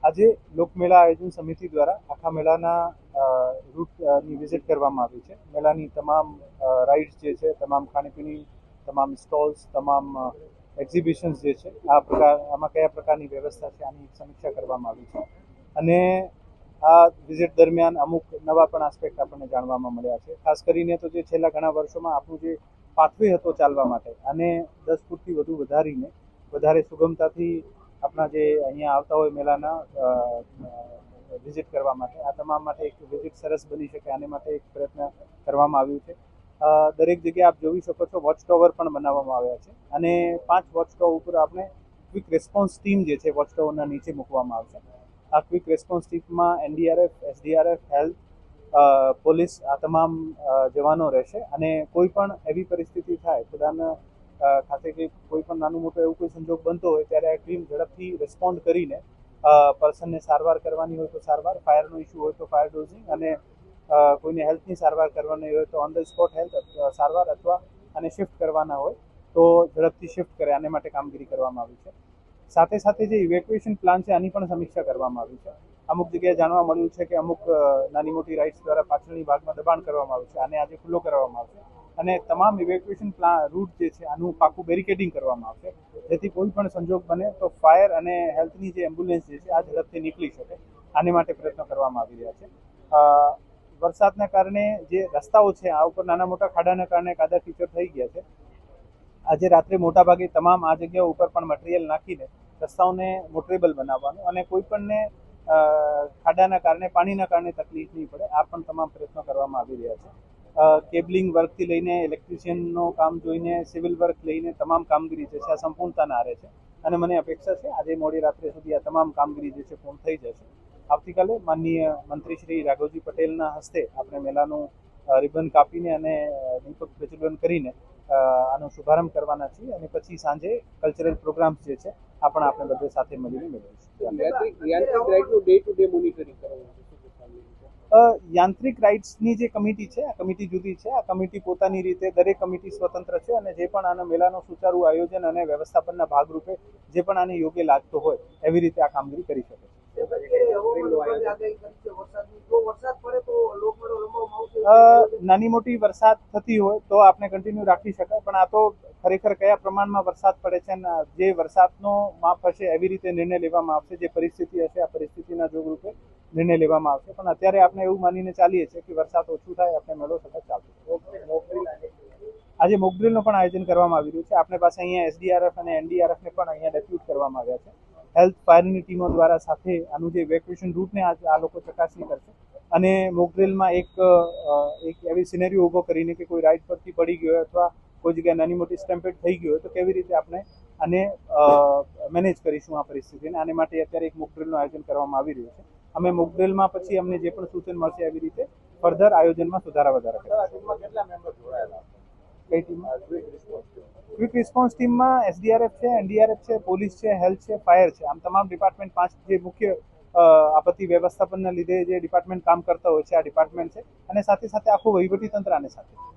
આજે લોકમેળા આયોજન સમિતિ દ્વારા આખા મેળાના રૂટની વિઝિટ કરવામાં આવી છે. મેળાની તમામ રાઇડ્સ જે છે, તમામ ખાણીપીણી, તમામ સ્ટોલ્સ, તમામ એક્ઝિબિશન્સ જે છે, આમાં કયા પ્રકારની વ્યવસ્થા છે આની સમીક્ષા કરવામાં આવી છે. અને આ વિઝિટ દરમિયાન અમુક નવા પણ આસ્પેક્ટ આપણને જાણવામાં મળ્યા છે. ખાસ કરીને તો જે છેલ્લા ઘણા વર્ષોમાં આપણું જે પાથવે હતો ચાલવા માટે અને 10 ફૂટથી વધુ વધારીને વધારે સુગમતાથી આપણા જે અહીંયા આવતા હોય મેળાના વિઝિટ કરવા માટે, આ તમામ માટે એક વિઝિટ સરસ બની શકે આને માટે એક પ્રયત્ન કરવામાં આવ્યું છે. દરેક જગ્યાએ આપ જોઈ શકો છો વોચ ટાવર પણ બનાવવામાં આવ્યા છે અને 5 વોચ ટાવર ઉપર આપણે ક્વિક રેસ્પોન્સ ટીમ જે છે વોચ ટાવરના નીચે મૂકવામાં આવશે. આ ક્વિક રેસ્પોન્સ ટીમમાં એનડીઆરએફ, એસડીઆરએફ, હેલ્થ, પોલીસ આ તમામ જવાનો રહેશે અને કોઈ પણ એવી પરિસ્થિતિ થાય ખુદાના ખાતે કે કોઈ પણ નાનું મોટું એવું કોઈ સંજોગ બનતો હોય ત્યારે આ ટીમ ઝડપથી રિસ્પોન્ડ કરીને પર્સનને સારવાર કરવાની હોય તો સારવાર, ફાયરનો ઇસ્યુ હોય તો ફાયર ડોઝિંગ અને કોઈને હેલ્થની સારવાર કરવાની હોય તો ઓન ધ સ્પોટ હેલ્થ સારવાર અથવા આને શિફ્ટ કરવાના હોય તો ઝડપથી શિફ્ટ કરે આને માટે કામગીરી કરવામાં આવી છે. સાથે સાથે જે ઇવેક્યુએશન પ્લાન છે આની પણ સમીક્ષા કરવામાં આવી છે. અમુક જગ્યાએ જાણવા મળ્યું છે કે અમુક નાની મોટી રાઇડ્સ દ્વારા પાછળની ભાગમાં દબાણ કરવામાં આવ્યું છે, આને આજે ખુલ્લો કરવામાં આવશે અને તમામ ઇવેક્યુએશન રૂટ જે છે આનું પાકું બેરિકેડિંગ કરવામાં આવશે, જેથી કોઈ પણ સંજોગ બને તો ફાયર અને હેલ્થની જે એમ્બ્યુલન્સ જે છે આ ઝડપથી નીકળી શકે. આને માટે પ્રયત્નો કરવામાં આવી રહ્યા છે. વરસાદના કારણે જે રસ્તાઓ છે આ ઉપર નાના મોટા ખાડાના કારણે કાદા કીચડ થઈ ગયા છે. આજે રાત્રે મોટાભાગે તમામ આ જગ્યાઓ ઉપર પણ મટીરિયલ નાખીને રસ્તાઓને મોટરેબલ બનાવવાનું અને કોઈ પણને ખાડાના કારણે પાણીના કારણે તકલીફ નહીં પડે આ પણ તમામ પ્રયત્નો કરવામાં આવી રહ્યા છે. કેબલિંગ વર્કથી લઈને ઇલેક્ટ્રિશિયનનો કામ જોઈને સિવિલ વર્ક લઈને તમામ કામગીરી જે છે આ સંપૂર્ણતાના આરે છે અને મને અપેક્ષા છે આજે મોડી રાત્રે સુધી આ તમામ કામગીરી જે છે પૂર્ણ થઈ જશે. આવતીકાલે માનનીય મંત્રી શ્રી રાઘવજી પટેલના હસ્તે આપણે મેળાનું રિબન કાપીને અને દીપક પ્રજ્વલન કરીને આનો શુભારંભ કરવાના છીએ અને પછી સાંજે કલ્ચરલ પ્રોગ્રામ્સ જે છે આ પણ આપણે બધે સાથે મળીને મેળવીશું. યાંત્રિક રાઇડ્સની જે કમિટી છે આ કમિટી જુદી છે. આ કમિટી પોતાની રીતે દરેક કમિટી સ્વતંત્ર છે અને જે પણ આના મેળાનો સુચારુ આયોજન અને વ્યવસ્થાપનના ભાગરૂપે જે પણ આને યોગ્ય લાગતો હોય એવી રીતે આ કામગીરી કરી શકે છે. નાની મોટી વરસાદ થતી હોય તો આપણે કન્ટિન્યુ રાખી શકાય, પણ આ તો ખરેખર કયા પ્રમાણમાં વરસાદ પડે છે અને જે વરસાદનો માપ હશે એવી રીતે નિર્ણય લેવામાં આવશે. જે પરિસ્થિતિ હશે આ પરિસ્થિતિના જોગરૂપે નિર્ણય લેવામાં આવશે, પણ અત્યારે આપણે એવું માનીને ચાલીએ છીએ કે વરસાદ ઓછું થાય આપણે મેળો સતત ચાલશે. આજે મોકડ્રીલનું પણ આયોજન કરવામાં આવી રહ્યું છે. આપણે પાસે અહીંયા એસડીઆરએફ અને એનડીઆરએફને પણ અહીંયા ડેપ્યુટ કરવામાં આવ્યા છે. હેલ્થ ફાયરની ટીમો દ્વારા સાથે આનું જે ઇવેક્યુએશન રૂટને આ લોકો ચકાસણી કરશે અને મોકડ્રીલમાં એક એવી સિનેરીઓ ઊભો કરીને કે કોઈ રાઇડ પરથી પડી ગયો હોય અથવા કોઈ જગ્યાએ નાની મોટી સ્ટેમ્પેડ થઈ ગયો હોય તો કેવી રીતે આપણે આને મેનેજ કરીશું આ પરિસ્થિતિને. આને માટે અત્યારે એક મોકડ્રીલનું આયોજન કરવામાં આવી રહ્યું છે. અમે મોકડ્રીલમાં પછી અમને જે પણ સૂચન મળશે એવી રીતે ફર્ધર આયોજનમાં સુધારા વધારા કરીશું. કઈ ટીમમાં? ક્વિક રિસ્પોન્સ ટીમમાં એસડીઆરએફ છે, એનડીઆરએફ છે, પોલીસ છે, હેલ્થ છે, ફાયર છે. આમ તમામ ડિપાર્ટમેન્ટ 5 જે મુખ્ય આપત્તિ વ્યવસ્થાપનના લીધે જે ડિપાર્ટમેન્ટ કામ કરતા હોય છે આ ડિપાર્ટમેન્ટ છે અને સાથે સાથે આખું વહીવટી તંત્ર આને સાથે